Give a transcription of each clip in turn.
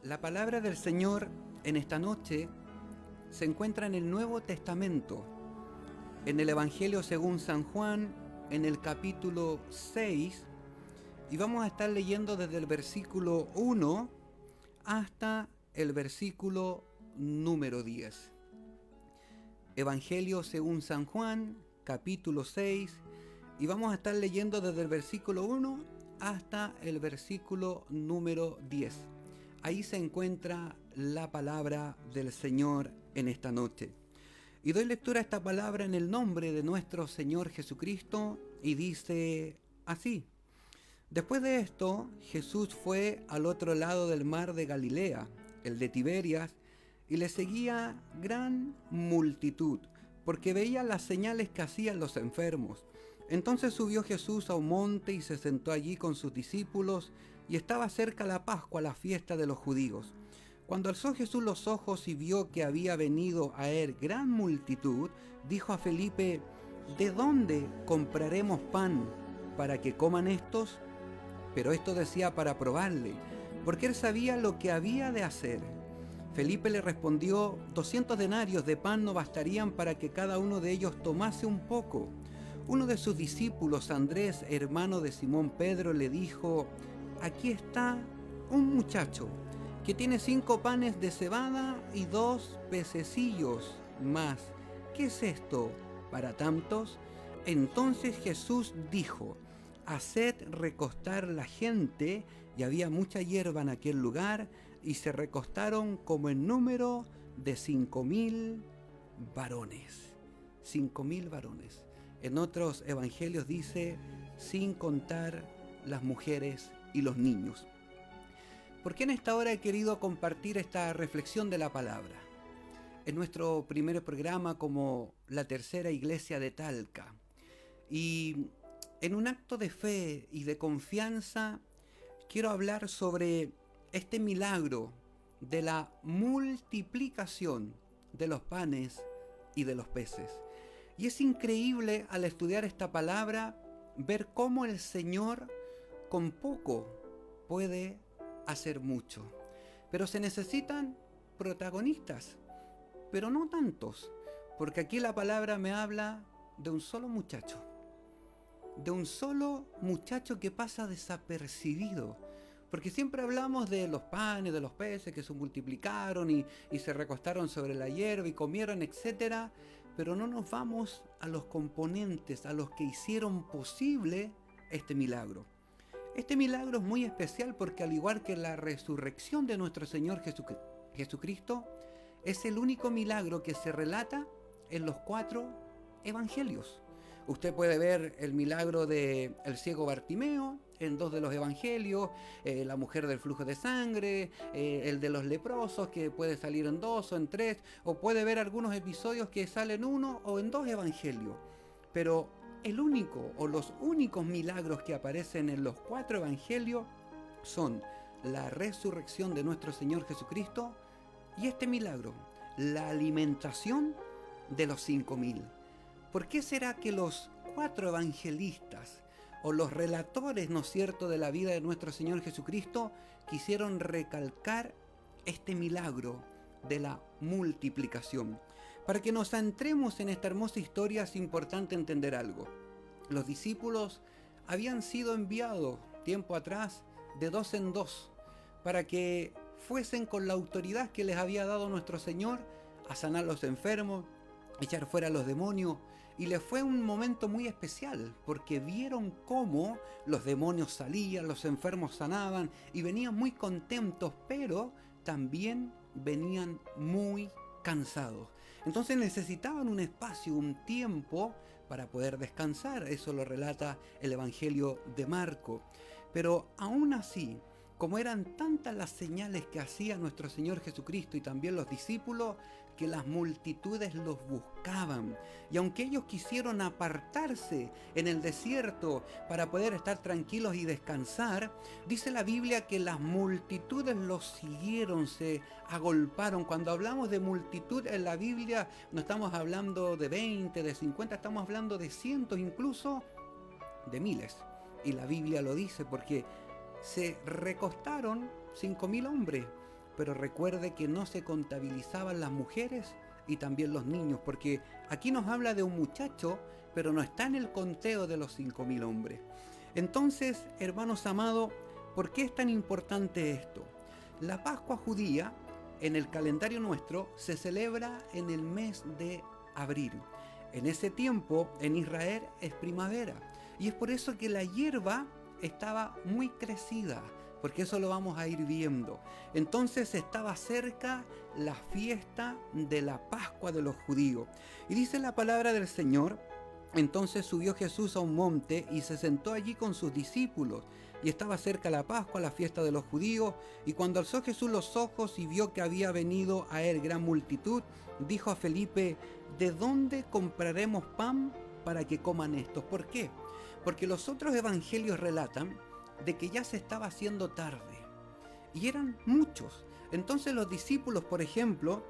La palabra del Señor en esta noche se encuentra en el Nuevo Testamento, en el Evangelio según San Juan, en el capítulo 6, y vamos a estar leyendo desde el versículo 1 hasta el versículo número 10. Evangelio según San Juan, capítulo 6, y vamos a estar leyendo desde el versículo 1 hasta el versículo número 10. Ahí se encuentra la palabra del Señor en esta noche. Y doy lectura a esta palabra en el nombre de nuestro Señor Jesucristo y dice así. Después de esto, Jesús fue al otro lado del mar de Galilea, el de Tiberias, y le seguía gran multitud, porque veía las señales que hacían los enfermos. Entonces subió Jesús a un monte y se sentó allí con sus discípulos, y estaba cerca la Pascua, la fiesta de los judíos. Cuando alzó Jesús los ojos y vio que había venido a él gran multitud, dijo a Felipe: ¿de dónde compraremos pan para que coman estos? Pero esto decía para probarle, porque él sabía lo que había de hacer. Felipe le respondió: 200 denarios de pan no bastarían para que cada uno de ellos tomase un poco. Uno de sus discípulos, Andrés, hermano de Simón Pedro, le dijo: aquí está un muchacho que tiene 5 panes de cebada y 2 pececillos más. ¿Qué es esto para tantos? Entonces Jesús dijo: haced recostar la gente, y había mucha hierba en aquel lugar, y se recostaron como en número de 5.000 varones. 5.000 varones. En otros evangelios dice, sin contar las mujeres y los niños. ¿Por qué en esta hora he querido compartir esta reflexión de la palabra? En nuestro primer programa como la tercera iglesia de Talca. Y en un acto de fe y de confianza, quiero hablar sobre este milagro de la multiplicación de los panes y de los peces. Y es increíble al estudiar esta palabra ver cómo el Señor con poco puede hacer mucho. Pero se necesitan protagonistas, pero no tantos, porque aquí la palabra me habla de un solo muchacho. De un solo muchacho que pasa desapercibido. Porque siempre hablamos de los panes, de los peces que se multiplicaron y se recostaron sobre la hierba y comieron, etc. Pero no nos vamos a los componentes, a los que hicieron posible este milagro. Este milagro es muy especial porque, al igual que la resurrección de nuestro Señor Jesucristo, es el único milagro que se relata en los 4 evangelios. Usted puede ver el milagro del ciego Bartimeo en 2 de los evangelios, la mujer del flujo de sangre, el de los leprosos, que puede salir en 2 o en 3, o puede ver algunos episodios que salen en 1 o en 2 evangelios. Pero el único o los únicos milagros que aparecen en los 4 evangelios son la resurrección de nuestro Señor Jesucristo y este milagro, la alimentación de los 5.000. ¿Por qué será que los 4 evangelistas o los relatores, ¿no es cierto?, de la vida de nuestro Señor Jesucristo quisieron recalcar este milagro de la multiplicación? Para que nos adentremos en esta hermosa historia es importante entender algo. Los discípulos habían sido enviados tiempo atrás de 2 en 2 para que fuesen con la autoridad que les había dado nuestro Señor a sanar a los enfermos, echar fuera a los demonios. Y les fue un momento muy especial porque vieron cómo los demonios salían, los enfermos sanaban y venían muy contentos, pero también venían muy cansados. Entonces necesitaban un espacio, un tiempo para poder descansar. Eso lo relata el Evangelio de Marco. Pero aún así, como eran tantas las señales que hacía nuestro Señor Jesucristo y también los discípulos, que las multitudes los buscaban. Y aunque ellos quisieron apartarse en el desierto para poder estar tranquilos y descansar, dice la Biblia que las multitudes los siguieron, se agolparon. Cuando hablamos de multitud en la Biblia, no estamos hablando de 20, de 50, estamos hablando de cientos, incluso de miles. Y la Biblia lo dice porque se recostaron 5.000 hombres. pero recuerde que no se contabilizaban las mujeres y también los niños, porque aquí nos habla de un muchacho, pero no está en el conteo de los 5.000 hombres. Entonces, hermanos amados, ¿por qué es tan importante esto? La Pascua judía, en el calendario nuestro, se celebra en el mes de abril. En ese tiempo, en Israel, es primavera. Y es por eso que la hierba estaba muy crecida, porque eso lo vamos a ir viendo. Entonces estaba cerca la fiesta de la Pascua de los judíos. Y dice la palabra del Señor: entonces subió Jesús a un monte y se sentó allí con sus discípulos. Y estaba cerca la Pascua, la fiesta de los judíos. Y cuando alzó Jesús los ojos y vio que había venido a él gran multitud, dijo a Felipe: ¿de dónde compraremos pan para que coman estos? ¿Por qué? Porque los otros evangelios relatan de que ya se estaba haciendo tarde. Y eran muchos. Entonces los discípulos, por ejemplo,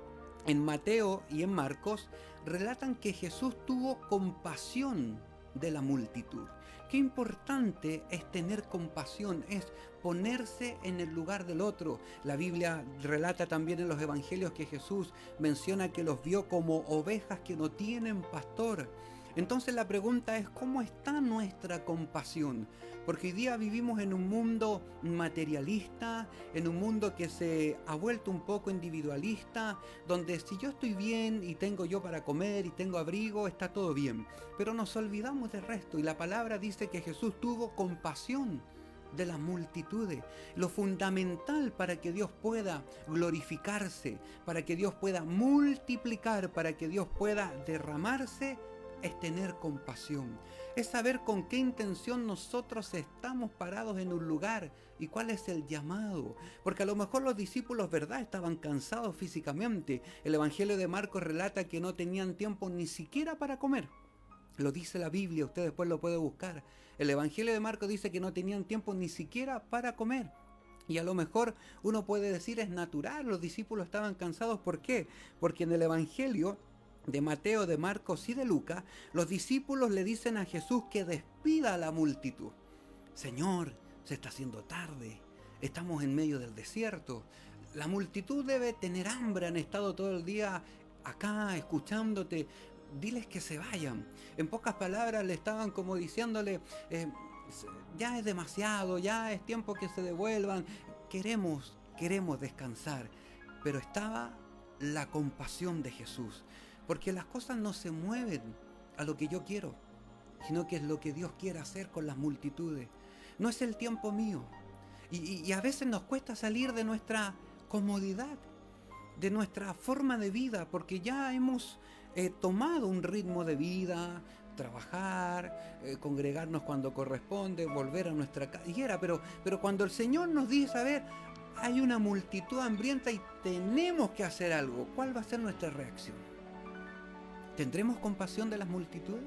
en Mateo y en Marcos, relatan que Jesús tuvo compasión de la multitud. Qué importante es tener compasión, es ponerse en el lugar del otro. La Biblia relata también en los evangelios que Jesús menciona que los vio como ovejas que no tienen pastor. Entonces la pregunta es: ¿cómo está nuestra compasión? Porque hoy día vivimos en un mundo materialista, en un mundo que se ha vuelto un poco individualista, donde si yo estoy bien y tengo yo para comer y tengo abrigo, está todo bien. Pero nos olvidamos del resto, y la palabra dice que Jesús tuvo compasión de las multitudes. Lo fundamental para que Dios pueda glorificarse, para que Dios pueda multiplicar, para que Dios pueda derramarse, es tener compasión, es saber con qué intención nosotros estamos parados en un lugar y cuál es el llamado. Porque a lo mejor los discípulos, ¿verdad?, estaban cansados físicamente. El Evangelio de Marcos relata que no tenían tiempo ni siquiera para comer. Lo dice la Biblia, usted después lo puede buscar. El Evangelio de Marcos dice que no tenían tiempo ni siquiera para comer. Y a lo mejor uno puede decir: es natural, los discípulos estaban cansados. ¿Por qué? Porque en el Evangelio de Mateo, de Marcos y de Lucas, los discípulos le dicen a Jesús que despida a la multitud. Señor, se está haciendo tarde, estamos en medio del desierto, la multitud debe tener hambre, han estado todo el día acá escuchándote, diles que se vayan. En pocas palabras le estaban como diciéndole: ya es demasiado, ya es tiempo que se devuelvan, queremos descansar. Pero estaba la compasión de Jesús. Porque las cosas no se mueven a lo que yo quiero, sino que es lo que Dios quiere hacer con las multitudes. No es el tiempo mío. Y a veces nos cuesta salir de nuestra comodidad, de nuestra forma de vida, porque ya hemos tomado un ritmo de vida, trabajar, congregarnos cuando corresponde, volver a nuestra casa. Pero cuando el Señor nos dice: a ver, hay una multitud hambrienta y tenemos que hacer algo, ¿cuál va a ser nuestra reacción? ¿Tendremos compasión de las multitudes?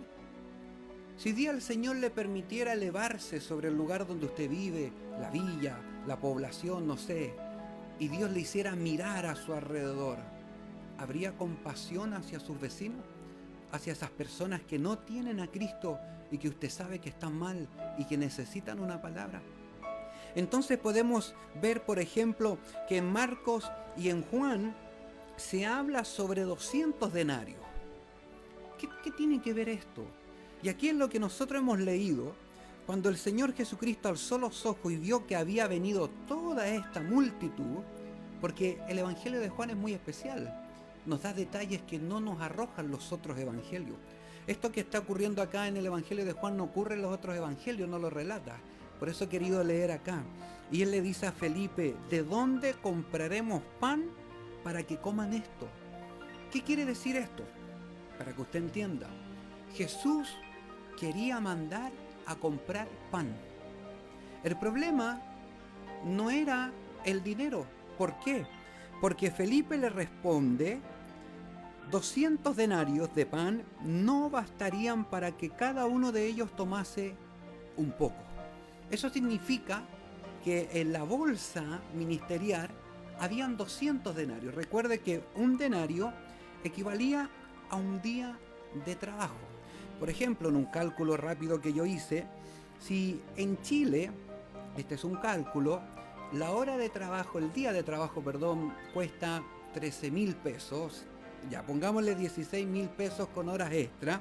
Si día el Señor le permitiera elevarse sobre el lugar donde usted vive, la villa, la población, no sé, y Dios le hiciera mirar a su alrededor, ¿habría compasión hacia sus vecinos? Hacia esas personas que no tienen a Cristo y que usted sabe que están mal y que necesitan una palabra. Entonces podemos ver, por ejemplo, que en Marcos y en Juan se habla sobre 200 denarios. ¿Qué tiene que ver esto? Y aquí es lo que nosotros hemos leído. Cuando el Señor Jesucristo alzó los ojos y vio que había venido toda esta multitud, porque el Evangelio de Juan es muy especial, nos da detalles que no nos arrojan los otros evangelios. Esto que está ocurriendo acá en el Evangelio de Juan no ocurre en los otros evangelios, no lo relata. Por eso he querido leer acá. Y él le dice a Felipe: ¿de dónde compraremos pan para que coman esto? ¿Qué quiere decir esto? Para que usted entienda, Jesús quería mandar a comprar pan. El problema no era el dinero. ¿Por qué? Porque Felipe le responde: 200 denarios de pan no bastarían para que cada uno de ellos tomase un poco. Eso significa que en la bolsa ministerial habían 200 denarios. Recuerde que un denario equivalía a un día de trabajo. Por ejemplo, en un cálculo rápido que yo hice, si en Chile, este es un cálculo, la hora de trabajo, el día de trabajo, perdón, cuesta 13.000 pesos, ya pongámosle 16.000 pesos con horas extra,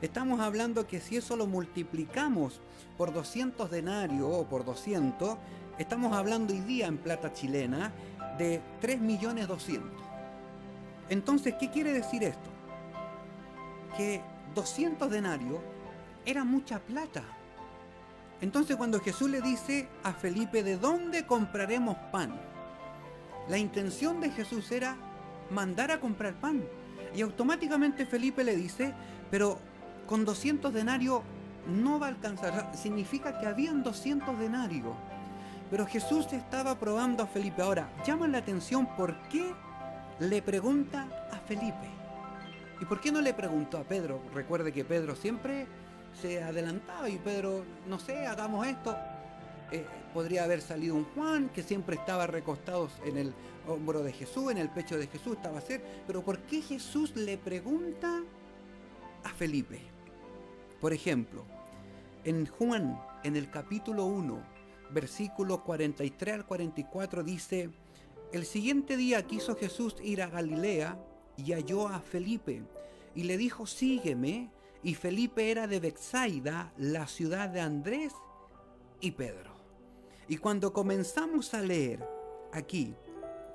estamos hablando que si eso lo multiplicamos por 200 denarios o por 200, estamos hablando hoy día en plata chilena de 3.200.000. Entonces, ¿qué quiere decir esto? Que 200 denarios era mucha plata. Entonces, cuando Jesús le dice a Felipe, ¿de dónde compraremos pan? La intención de Jesús era mandar a comprar pan. Y automáticamente Felipe le dice, pero con 200 denarios no va a alcanzar. Significa que habían 200 denarios. Pero Jesús estaba probando a Felipe. Ahora, llama la atención por qué le pregunta a Felipe. ¿Y por qué no le preguntó a Pedro? Recuerde que Pedro siempre se adelantaba y Pedro, no sé, hagamos esto. Podría haber salido un Juan que siempre estaba recostado en el hombro de Jesús, en el pecho de Jesús estaba cerca. Pero ¿por qué Jesús le pregunta a Felipe? Por ejemplo, en Juan, en el capítulo 1, versículos 43 al 44 dice: el siguiente día quiso Jesús ir a Galilea y halló a Felipe y le dijo, sígueme. Y Felipe era de Betsaida, la ciudad de Andrés y Pedro. Y cuando comenzamos a leer aquí,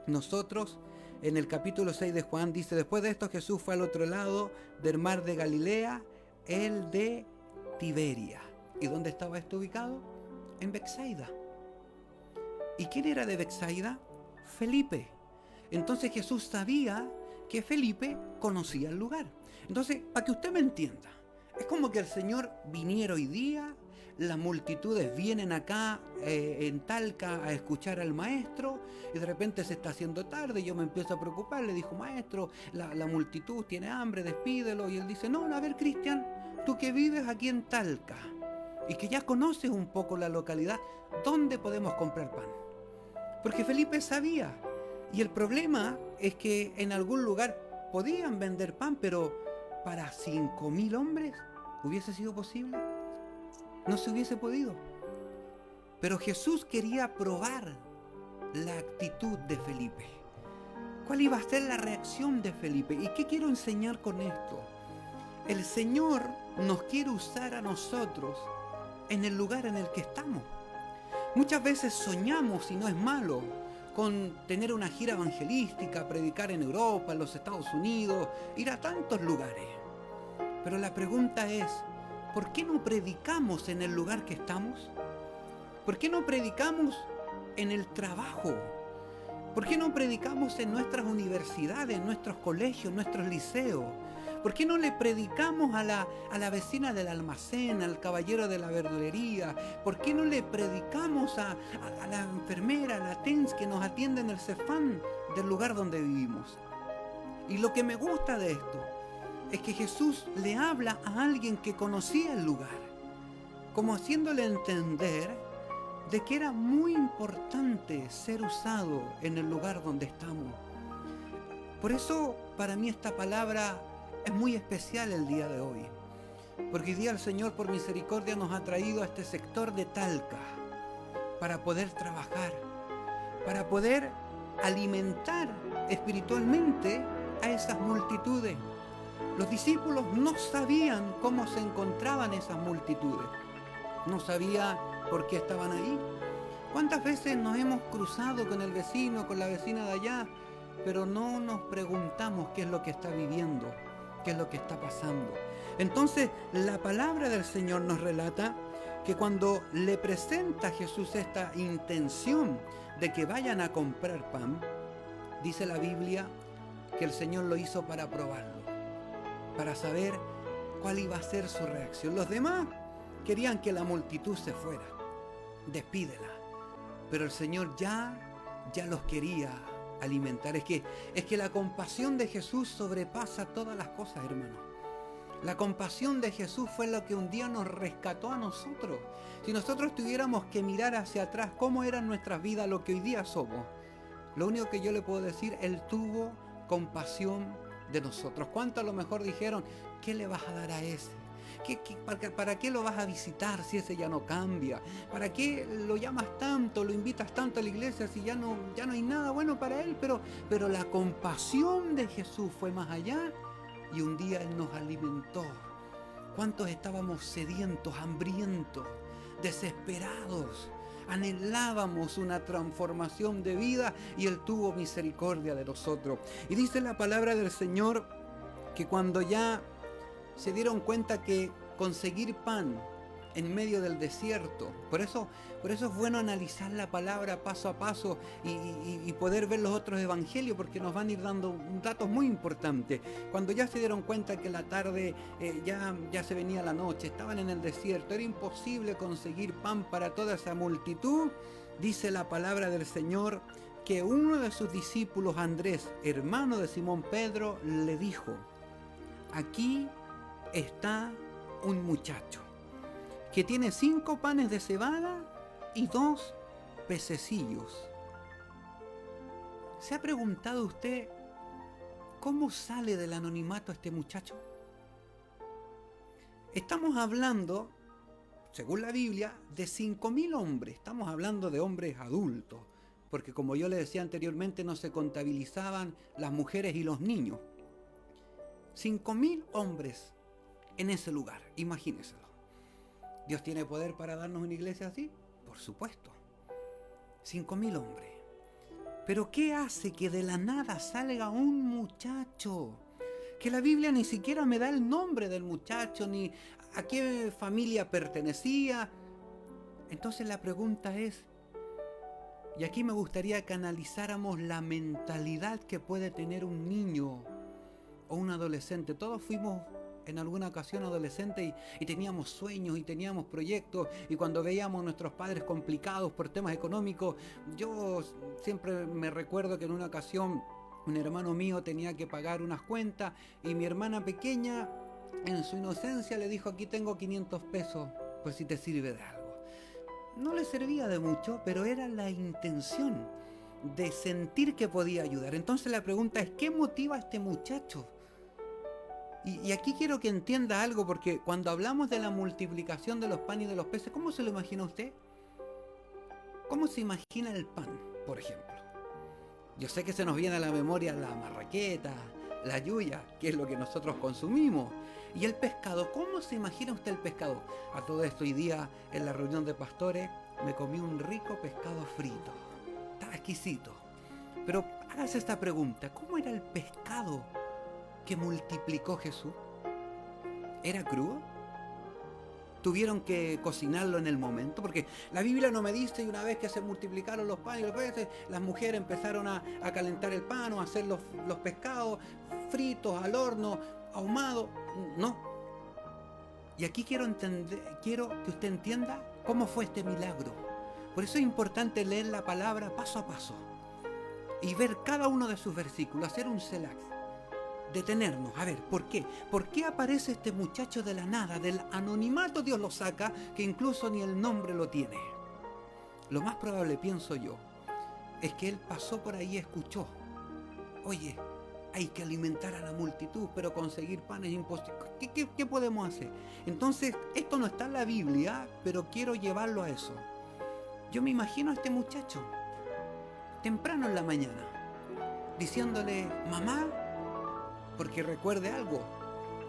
nosotros en el capítulo 6 de Juan dice, después de esto Jesús fue al otro lado del mar de Galilea, el de Tiberia. ¿Y dónde estaba esto ubicado? En Betsaida. ¿Y quién era de Betsaida? Felipe. Entonces Jesús sabía que Felipe conocía el lugar. Entonces, para que usted me entienda, es como que el Señor viniera hoy día, las multitudes vienen acá en Talca a escuchar al maestro y de repente se está haciendo tarde y yo me empiezo a preocupar. Le dijo, maestro, la multitud tiene hambre, despídelo. Y él dice, no, a ver, Cristian, tú que vives aquí en Talca y que ya conoces un poco la localidad, ¿dónde podemos comprar pan? Porque Felipe sabía. Y el problema es que en algún lugar podían vender pan, pero para 5.000 hombres, ¿hubiese sido posible? No se hubiese podido. Pero Jesús quería probar la actitud de Felipe. ¿Cuál iba a ser la reacción de Felipe? ¿Y qué quiero enseñar con esto? El Señor nos quiere usar a nosotros en el lugar en el que estamos. Muchas veces soñamos, y no es malo, con tener una gira evangelística, predicar en Europa, en los Estados Unidos, ir a tantos lugares. Pero la pregunta es, ¿por qué no predicamos en el lugar que estamos? ¿Por qué no predicamos en el trabajo? ¿Por qué no predicamos en nuestras universidades, en nuestros colegios, en nuestros liceos? ¿Por qué no le predicamos a la vecina del almacén, al caballero de la verdulería? ¿Por qué no le predicamos a la enfermera, a la TENS que nos atiende en el Cefam del lugar donde vivimos? Y lo que me gusta de esto es que Jesús le habla a alguien que conocía el lugar, como haciéndole entender de que era muy importante ser usado en el lugar donde estamos. Por eso, para mí esta palabra es muy especial el día de hoy, porque hoy día el Señor por misericordia nos ha traído a este sector de Talca para poder trabajar, para poder alimentar espiritualmente a esas multitudes. Los discípulos no sabían cómo se encontraban esas multitudes, no sabían por qué estaban ahí. ¿Cuántas veces nos hemos cruzado con el vecino, con la vecina de allá, pero no nos preguntamos qué es lo que está viviendo, qué es lo que está pasando? Entonces, la palabra del Señor nos relata que cuando le presenta a Jesús esta intención de que vayan a comprar pan, dice la Biblia que el Señor lo hizo para probarlo, para saber cuál iba a ser su reacción. Los demás querían que la multitud se fuera, despídela, pero el Señor ya los quería alimentar. Es que la compasión de Jesús sobrepasa todas las cosas, hermano. La compasión de Jesús fue lo que un día nos rescató a nosotros. Si nosotros tuviéramos que mirar hacia atrás cómo eran nuestras vidas, lo que hoy día somos, lo único que yo le puedo decir, Él tuvo compasión de nosotros. ¿Cuánto a lo mejor dijeron, qué le vas a dar a ese? ¿Para qué lo vas a visitar si ese ya no cambia? ¿Para qué lo llamas tanto, lo invitas tanto a la iglesia si ya no hay nada bueno para él? Pero la compasión de Jesús fue más allá y un día Él nos alimentó. ¿Cuántos estábamos sedientos, hambrientos, desesperados? Anhelábamos una transformación de vida y Él tuvo misericordia de nosotros. Y dice la palabra del Señor que cuando ya se dieron cuenta que conseguir pan en medio del desierto, por eso es bueno analizar la palabra paso a paso y poder ver los otros evangelios, porque nos van a ir dando datos muy importantes. Cuando ya se dieron cuenta que la tarde ya se venía la noche, estaban en el desierto, era imposible conseguir pan para toda esa multitud, dice la palabra del Señor que uno de sus discípulos, Andrés, hermano de Simón Pedro, le dijo: aquí está un muchacho que tiene 5 panes de cebada y 2 pececillos. ¿Se ha preguntado usted cómo sale del anonimato este muchacho? Estamos hablando, según la Biblia, de 5.000 hombres. Estamos hablando de hombres adultos, porque como yo le decía anteriormente, no se contabilizaban las mujeres y los niños. 5.000 hombres en ese lugar, imagínenselo. ¿Dios tiene poder para darnos una iglesia así? Por supuesto. 5.000 hombres. Pero ¿qué hace que de la nada salga un muchacho? Que la Biblia ni siquiera me da el nombre del muchacho, ni a qué familia pertenecía. Entonces la pregunta es, y aquí me gustaría que analizáramos la mentalidad que puede tener un niño o un adolescente. Todos fuimos en alguna ocasión adolescentes y teníamos sueños y teníamos proyectos, y cuando veíamos a nuestros padres complicados por temas económicos, yo siempre me recuerdo que en una ocasión un hermano mío tenía que pagar unas cuentas y mi hermana pequeña en su inocencia le dijo: aquí tengo 500 pesos, pues si te sirve de algo. No le servía de mucho, pero era la intención de sentir que podía ayudar. Entonces la pregunta es, ¿qué motiva a este muchacho? Y aquí quiero que entienda algo, porque cuando hablamos de la multiplicación de los panes y de los peces, ¿cómo se lo imagina usted? ¿Cómo se imagina el pan, por ejemplo? Yo sé que se nos viene a la memoria la marraqueta, la yuya, que es lo que nosotros consumimos. Y el pescado, ¿cómo se imagina usted el pescado? A todo esto, hoy día en la reunión de pastores me comí un rico pescado frito. Estaba exquisito. Pero hágase esta pregunta: ¿cómo era el pescado que multiplicó Jesús? ¿Era crudo? ¿Tuvieron que cocinarlo en el momento? Porque la Biblia no me dice, y una vez que se multiplicaron los panes y los peces, las mujeres empezaron a calentar el pan o a hacer los pescados fritos al horno, ahumados. No. Y aquí quiero que usted entienda cómo fue este milagro. Por eso es importante leer la palabra paso a paso y ver cada uno de sus versículos, hacer un select. Detenernos, a ver, ¿por qué? ¿Por qué aparece este muchacho de la nada? Del anonimato Dios lo saca, que incluso ni el nombre lo tiene. Lo más probable, pienso yo, es que él pasó por ahí y escuchó: oye, hay que alimentar a la multitud, pero conseguir pan es imposible. ¿Qué podemos hacer? Entonces, esto no está en la Biblia, pero quiero llevarlo a eso. Yo me imagino a este muchacho, temprano en la mañana, diciéndole: mamá, porque recuerde algo,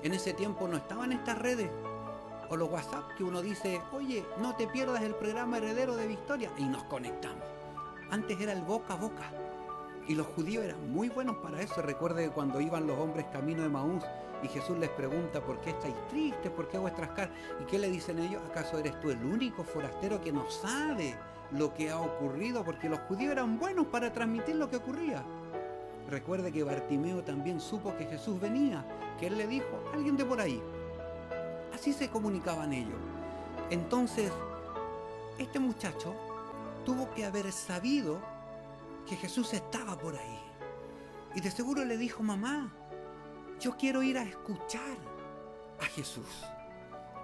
en ese tiempo no estaban estas redes o los WhatsApp que uno dice: oye, no te pierdas el programa Heredero de Victoria, y nos conectamos. Antes era el boca a boca, y los judíos eran muy buenos para eso. Recuerde cuando iban los hombres camino de Maús y Jesús les pregunta: ¿por qué estáis tristes? ¿Por qué vuestras caras? ¿Y qué le dicen ellos? ¿Acaso eres tú el único forastero que no sabe lo que ha ocurrido? Porque los judíos eran buenos para transmitir lo que ocurría. Recuerde que Bartimeo también supo que Jesús venía, que él le dijo: alguien de por ahí. Así se comunicaban ellos. Entonces, este muchacho tuvo que haber sabido que Jesús estaba por ahí. Y de seguro le dijo: mamá, yo quiero ir a escuchar a Jesús.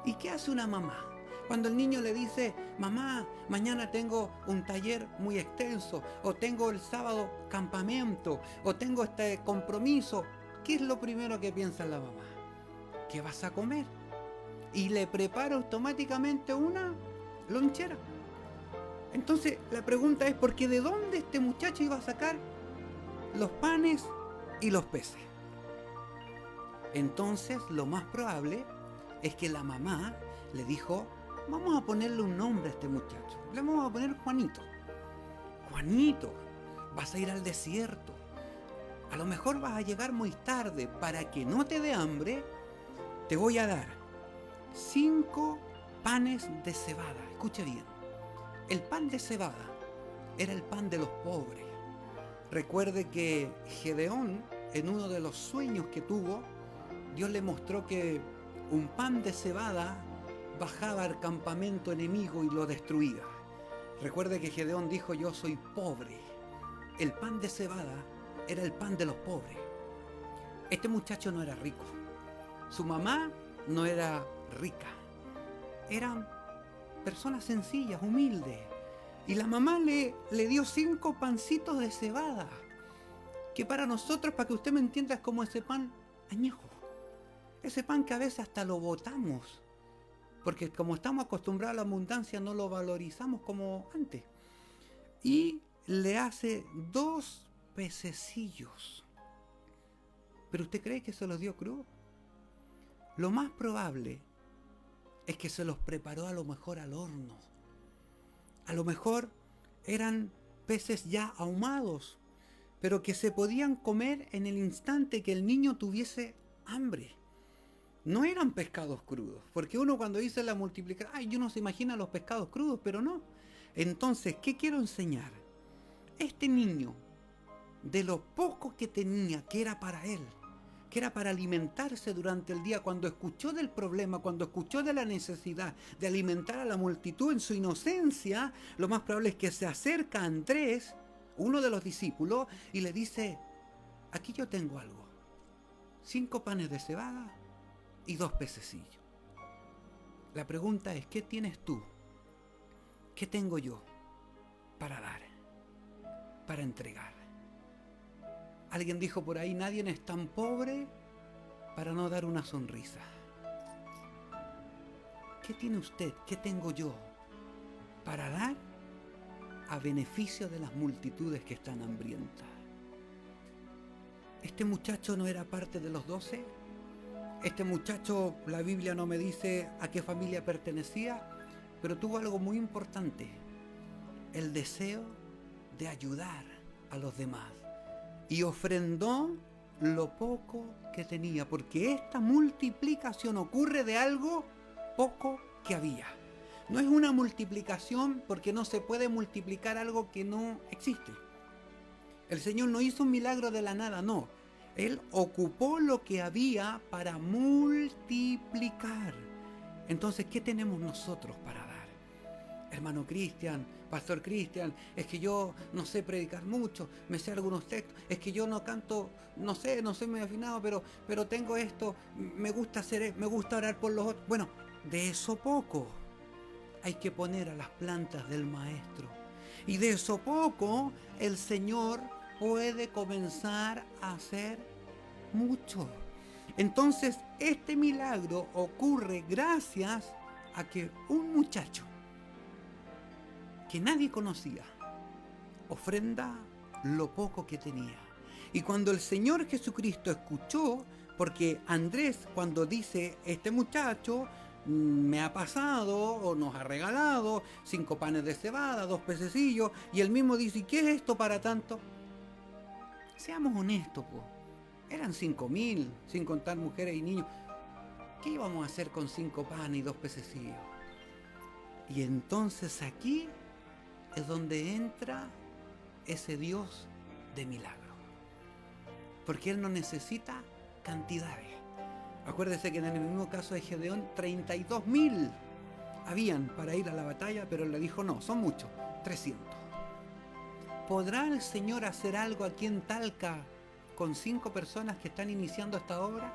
¿Y qué hace una mamá? Cuando el niño le dice: mamá, mañana tengo un taller muy extenso, o tengo el sábado campamento, o tengo este compromiso, ¿qué es lo primero que piensa la mamá? ¿Qué vas a comer? y le prepara automáticamente una lonchera. Entonces la pregunta es, ¿por qué de dónde este muchacho iba a sacar los panes y los peces? Entonces lo más probable es que la mamá le dijo, vamos a ponerle un nombre a este muchacho, le vamos a poner Juanito. Juanito, vas a ir al desierto, a lo mejor vas a llegar muy tarde, para que no te dé hambre, te voy a dar 5 panes de cebada. Escuche bien, el pan de cebada era el pan de los pobres. Recuerde que Gedeón, en uno de los sueños que tuvo, Dios le mostró que un pan de cebada bajaba al campamento enemigo y lo destruía. Recuerde que Gedeón dijo, yo soy pobre. El pan de cebada era el pan de los pobres. Este muchacho no era rico. Su mamá no era rica. Eran personas sencillas, humildes. Y la mamá le dio 5 pancitos de cebada. Que para nosotros, para que usted me entienda, es como ese pan añejo. Ese pan que a veces hasta lo botamos, porque como estamos acostumbrados a la abundancia no lo valorizamos como antes. Y le hace 2 pececillos. ¿Pero usted cree que se los dio crudo? Lo más probable es que se los preparó a lo mejor al horno. A lo mejor eran peces ya ahumados, pero que se podían comer en el instante que el niño tuviese hambre. No eran pescados crudos, porque uno cuando dice la multiplicación, uno se imagina los pescados crudos, pero no. Entonces, ¿qué quiero enseñar? Este niño, de lo poco que tenía, que era para él, que era para alimentarse durante el día, cuando escuchó del problema, cuando escuchó de la necesidad de alimentar a la multitud en su inocencia, lo más probable es que se acerca a Andrés, uno de los discípulos, y le dice, aquí yo tengo algo, 5 panes de cebada y 2 pececillos. La pregunta es, ¿qué tienes tú? ¿Qué tengo yo para dar? Para entregar. Alguien dijo por ahí, nadie es tan pobre para no dar una sonrisa. ¿Qué tiene usted? ¿Qué tengo yo para dar a beneficio de las multitudes que están hambrientas? Este muchacho no era parte de los 12. Este muchacho, la Biblia no me dice a qué familia pertenecía, pero tuvo algo muy importante, el deseo de ayudar a los demás. Y ofrendó lo poco que tenía, porque esta multiplicación ocurre de algo poco que había. No es una multiplicación porque no se puede multiplicar algo que no existe. El Señor no hizo un milagro de la nada, no. Él ocupó lo que había para multiplicar. Entonces, ¿qué tenemos nosotros para dar? Hermano Cristian, Pastor Cristian, es que yo no sé predicar mucho, me sé algunos textos, es que yo no canto, no sé muy afinado, pero tengo esto, me gusta orar por los otros. Bueno, de eso poco hay que poner a las plantas del Maestro. Y de eso poco el Señor puede comenzar a hacer mucho. Entonces, este milagro ocurre gracias a que un muchacho que nadie conocía ofrenda lo poco que tenía. Y cuando el Señor Jesucristo escuchó, porque Andrés cuando dice, este muchacho me ha pasado o nos ha regalado 5 panes de cebada, 2 pececillos, y él mismo dice, ¿qué es esto para tanto? Seamos honestos, eran 5.000, sin contar mujeres y niños. ¿Qué íbamos a hacer con 5 panes y 2 pececillos? Y entonces aquí es donde entra ese Dios de milagro. Porque Él no necesita cantidades. Acuérdese que en el mismo caso de Gedeón, 32.000 habían para ir a la batalla, pero Él le dijo, no, son muchos, 300. ¿Podrá el Señor hacer algo aquí en Talca con 5 personas que están iniciando esta obra?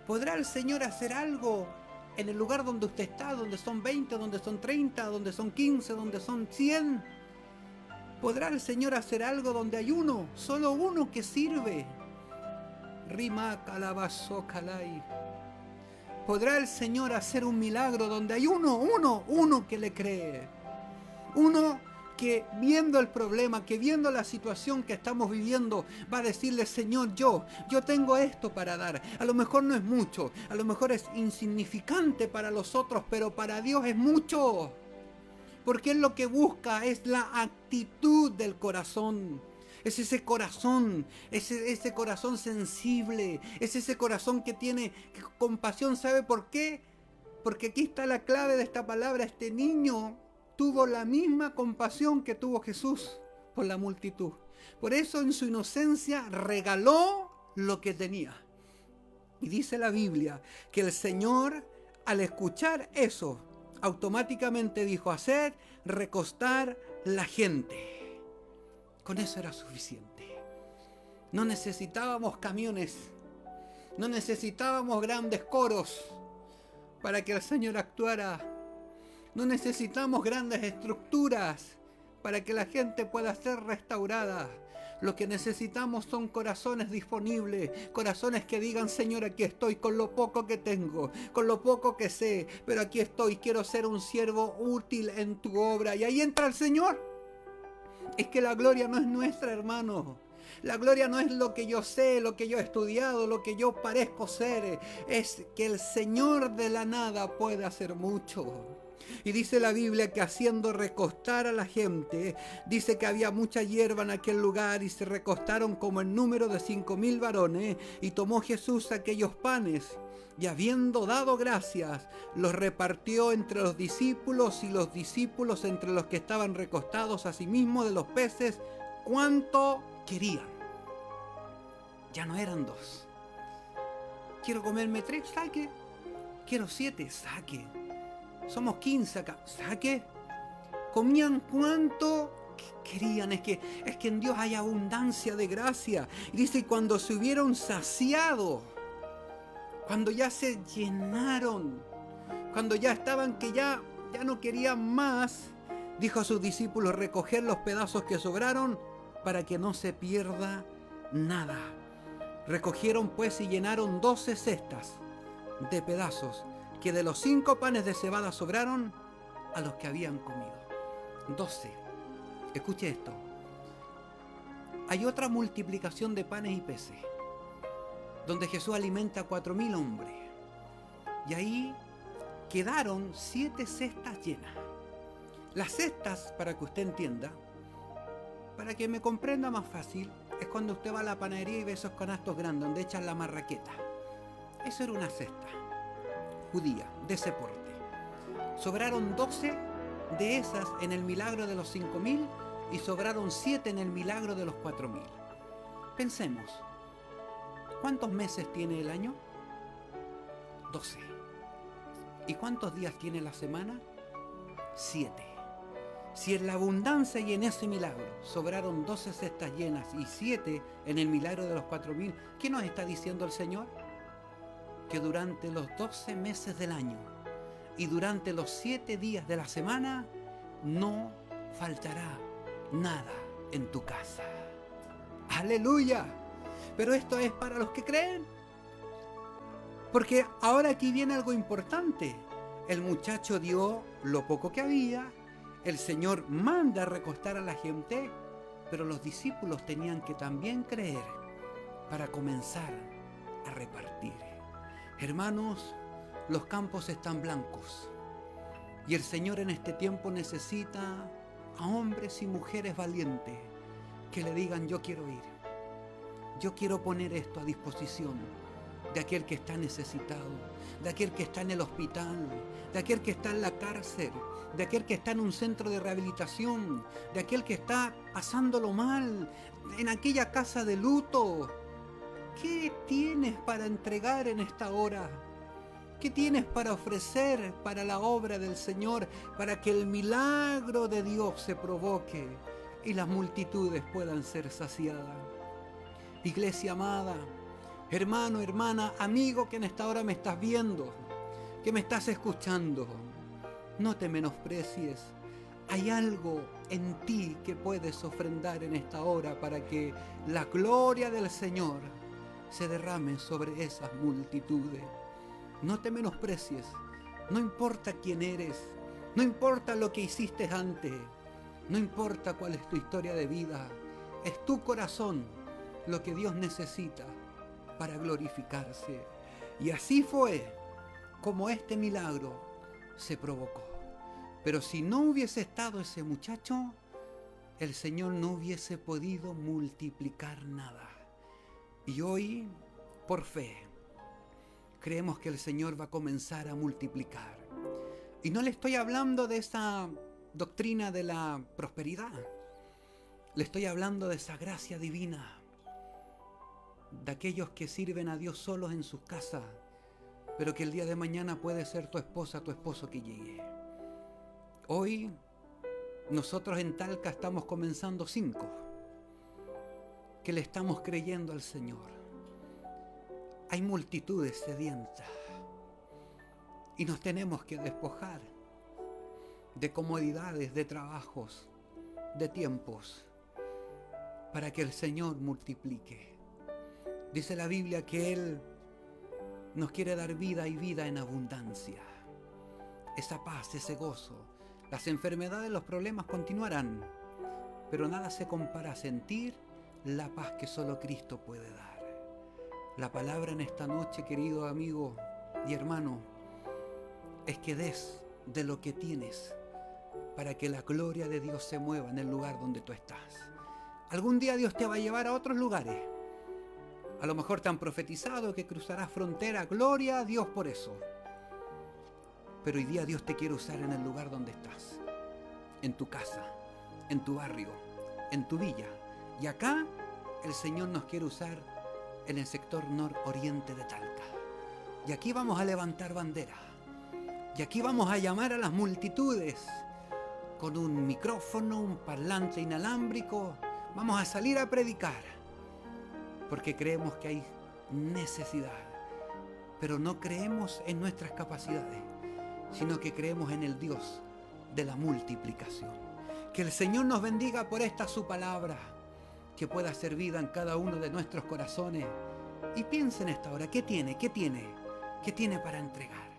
¿Podrá el Señor hacer algo en el lugar donde usted está, donde son 20, donde son 30, donde son 15, donde son 100? ¿Podrá el Señor hacer algo donde hay uno, solo uno que sirve? Rima calabazo calai. ¿Podrá el Señor hacer un milagro donde hay uno que le cree? Uno que viendo el problema, que viendo la situación que estamos viviendo, va a decirle: Señor, yo tengo esto para dar. A lo mejor no es mucho, a lo mejor es insignificante para los otros, pero para Dios es mucho. Porque Él lo que busca es la actitud del corazón. Es ese corazón, ese corazón sensible, es ese corazón que tiene compasión. ¿Sabe por qué? Porque aquí está la clave de esta palabra. Este niño tuvo la misma compasión que tuvo Jesús por la multitud. Por eso en su inocencia regaló lo que tenía. Y dice la Biblia que el Señor, al escuchar eso, automáticamente dijo: hacer recostar la gente. Con eso era suficiente. No necesitábamos camiones, no necesitábamos grandes coros para que el Señor actuara. No necesitamos grandes estructuras para que la gente pueda ser restaurada. Lo que necesitamos son corazones disponibles, corazones que digan: Señor, aquí estoy con lo poco que tengo, con lo poco que sé, pero aquí estoy, quiero ser un siervo útil en tu obra. Y ahí entra el Señor. Es que la gloria no es nuestra, hermano. La gloria no es lo que yo sé, lo que yo he estudiado, lo que yo parezco ser. Es que el Señor de la nada puede hacer mucho. Y dice la Biblia que haciendo recostar a la gente, dice que había mucha hierba en aquel lugar y se recostaron como el número de 5,000 varones, y tomó Jesús aquellos panes y habiendo dado gracias, los repartió entre los discípulos y los discípulos entre los que estaban recostados, asimismo de los peces, cuanto querían. Ya no eran 2. Quiero comerme 3, saque. Quiero 7, saque. Somos 15 acá, saque. Comían cuanto querían. Es que en Dios hay abundancia de gracia. Y dice: cuando se hubieron saciado, cuando ya se llenaron, cuando ya estaban que ya no querían más, dijo a sus discípulos: recoger los pedazos que sobraron para que no se pierda nada. Recogieron pues y llenaron 12 cestas de pedazos que de los 5 panes de cebada sobraron a los que habían comido. 12. Escuche esto. Hay otra multiplicación de panes y peces, donde Jesús alimenta a 4,000 hombres. Y ahí quedaron 7 cestas llenas. Las cestas, para que usted entienda, para que me comprenda más fácil, es cuando usted va a la panadería y ve esos canastos grandes donde echan la marraqueta. Eso era una cesta judía, de ese porte. Sobraron 12 de esas en el milagro de los 5,000 y sobraron 7 en el milagro de los 4,000. Pensemos, ¿cuántos meses tiene el año? 12. ¿Y cuántos días tiene la semana? 7. Si en la abundancia y en ese milagro sobraron 12 cestas llenas y 7 en el milagro de los 4,000, ¿qué nos está diciendo el Señor? Que durante los 12 meses del año y durante los 7 días de la semana no faltará nada en tu casa. ¡Aleluya! Pero esto es para los que creen. Porque ahora aquí viene algo importante. El muchacho dio lo poco que había. El Señor manda a recostar a la gente, pero los discípulos tenían que también creer para comenzar a repartir. Hermanos, los campos están blancos y el Señor en este tiempo necesita a hombres y mujeres valientes que le digan: yo quiero ir, yo quiero poner esto a disposición de aquel que está necesitado, de aquel que está en el hospital, de aquel que está en la cárcel, de aquel que está en un centro de rehabilitación, de aquel que está pasándolo mal, en aquella casa de luto. ¿Qué tienes para entregar en esta hora? ¿Qué tienes para ofrecer para la obra del Señor, para que el milagro de Dios se provoque y las multitudes puedan ser saciadas? Iglesia amada, hermano, hermana, amigo que en esta hora me estás viendo, que me estás escuchando, no te menosprecies. Hay algo en ti que puedes ofrendar en esta hora para que la gloria del Señor se derrame sobre esas multitudes. No te menosprecies. No importa quién eres. No importa lo que hiciste antes. No importa cuál es tu historia de vida. Es tu corazón lo que Dios necesita para glorificarse. Y así fue como este milagro se provocó. Pero si no hubiese estado ese muchacho, el Señor no hubiese podido multiplicar nada. Y hoy, por fe, creemos que el Señor va a comenzar a multiplicar. Y no le estoy hablando de esa doctrina de la prosperidad. Le estoy hablando de esa gracia divina, de aquellos que sirven a Dios solos en sus casas, pero que el día de mañana puede ser tu esposa, tu esposo que llegue. Hoy, nosotros en Talca estamos comenzando 5, que le estamos creyendo al Señor. Hay multitudes sedientas y nos tenemos que despojar de comodidades, de trabajos, de tiempos, para que el Señor multiplique. Dice la Biblia que Él nos quiere dar vida y vida en abundancia. Esa paz, ese gozo. Las enfermedades, los problemas continuarán, pero nada se compara a sentir la paz que solo Cristo puede dar. La palabra en esta noche, querido amigo y hermano, es que des de lo que tienes para que la gloria de Dios se mueva en el lugar donde tú estás. Algún día Dios te va a llevar a otros lugares. A lo mejor te han profetizado que cruzarás frontera. Gloria a Dios por eso. Pero hoy día Dios te quiere usar en el lugar donde estás. En tu casa, en tu barrio, en tu villa. Y acá el Señor nos quiere usar en el sector nororiente de Talca. Y aquí vamos a levantar bandera. Y aquí vamos a llamar a las multitudes con un micrófono, un parlante inalámbrico. Vamos a salir a predicar, porque creemos que hay necesidad, pero no creemos en nuestras capacidades, sino que creemos en el Dios de la multiplicación. Que el Señor nos bendiga por esta su palabra, que pueda ser vida en cada uno de nuestros corazones. Y piensa en esta hora, ¿qué tiene para entregar?